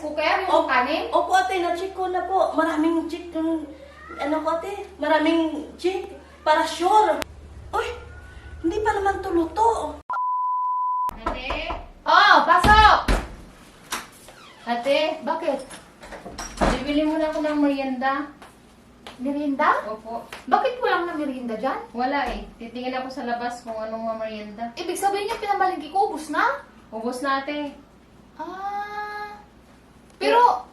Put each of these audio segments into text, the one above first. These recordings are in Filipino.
cooker, yung kanin? Opo ate, na-check ko na po. Maraming check yung, ano ko ate, maraming check. Para sure. Uy, hindi pa naman tuluto. Ate? Oh, pasok! Ate, bakit? Bibili mo na ako ng merienda. Merienda? Opo. Bakit walang na merienda dyan? Wala eh. Titingin ako sa labas kung anong mamerienda. Ibig sabihin niya pinamalingki ko, ubus na? Ubos na ate. Ah. Pero,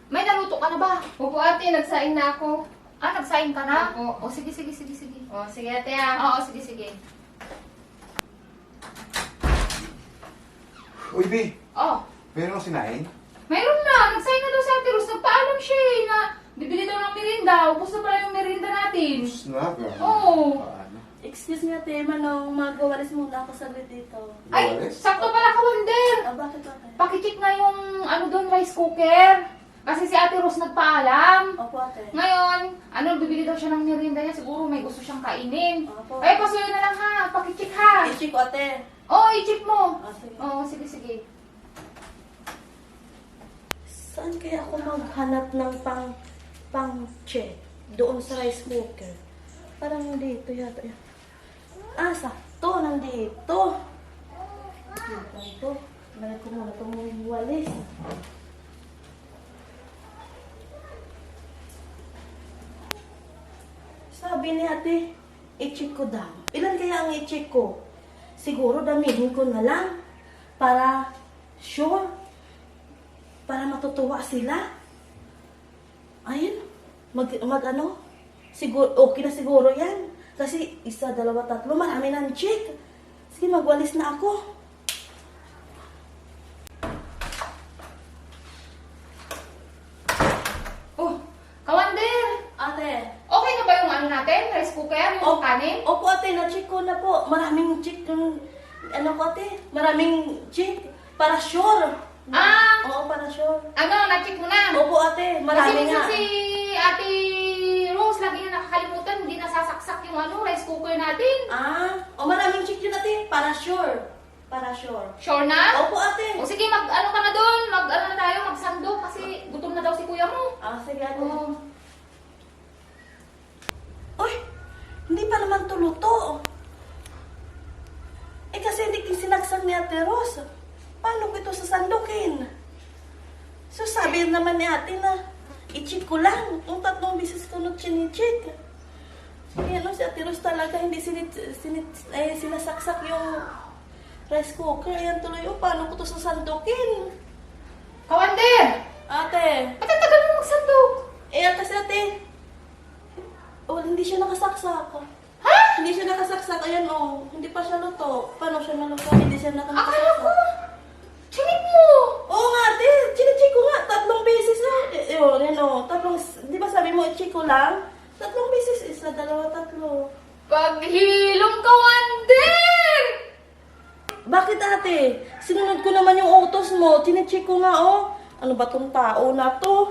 may naluto ka na ba? Opo ate, nagsaing na ako. Ah, nagsaing ka na? Opo. O, sige. O, sige ate ah. Oo, sige. Uy, B, Oh, meron kang sinain? mayroon na. Nagsaing na daw si Ate Rose. Nagpaalam siya eh, na bibili daw ng merienda. Ubus na pala yung merienda natin. Snap, gano'n. Oo. Paano? Excuse me ate, manong magawalis muna ako saglit dito. Ay, Gawalis? sakto pala ka, Wonder. Ah, bakit ate? Pakicheck nga yung ano doon, rice cooker. Kasi si Ate Rose nagpaalam. Opo ate. Ngayon, bibili daw siya ng merienda niya. Siguro may gusto siyang kainin. Opo. Ay, pasuyo na lang ha. Pakicheck ha. I-check ko ate. Oo, i-check mo. Ah, sige. Oo, sige. Saan kaya ako maghanap ng pang-check? Doon sa rice cooker. Parang dito yata. Ah, sakto. Nandito. Dito. Balik ko muna itong walis. Sabi ni ate, i-check ko daw. Ilan kaya ang i-check ko? Siguro damihin ko na lang. Para sure. Para matutuwa sila. Ayun. Mag-ano? Siguro, okay na siguro yan. Kasi isa, dalawa, tatlo, marami ng check. Sige, magwalis na ako. Oh, Kawander. Ate. Okay na ba yung ano natin? Rice cooker? Yung kanin? Opo ate, na-check ko na po. Maraming check yung, ano ko ate? Maraming check. Para sure. Ah! Oo, para sure. Ano, na-check mo na? Opo ate, Kasi marami minsan nga. si Ate Rose, lagi na nakakalimutan, hindi nasasaksak yung rice cooker natin. Ah, maraming check yun ate. Para sure. Para sure. Sure na? Opo ate. O sige, ano ka na doon? Ano na tayo, magsando kasi gutom na daw si kuya mo. Ah, sige ate. Oh. Uy, hindi pa naman tuluto. Eh kasi hindi sinaksak ni Ate Rose. Paano ko ito sasandukin? So sabi naman ni ate na i-check ko lang. Yung 3 bisis ko na chini-check. Kaya si Ate Rose talaga hindi sinasaksak yung rice cooker. Ayan tuloy, paano ko ito sasandukin? Kawander! Ate, Ba't ang tagal mo magsandok? kasi ate, hindi siya nakasaksak. Ha? Hindi siya nakasaksak. Ayan hindi pa siya luto. Paano siya naluto? Hindi siya Akala ko, nakasaksak. chinik mo! Oo nga ate, chinecheck ko nga. 3 beses na. Di ba sabi mo, i-check ko lang? 3 beses, isa, dalawa, 3. Paghilom, Kawander! Bakit ate? Sinunod ko naman yung utos mo. Chinecheck ko nga Ano ba tong tao na to?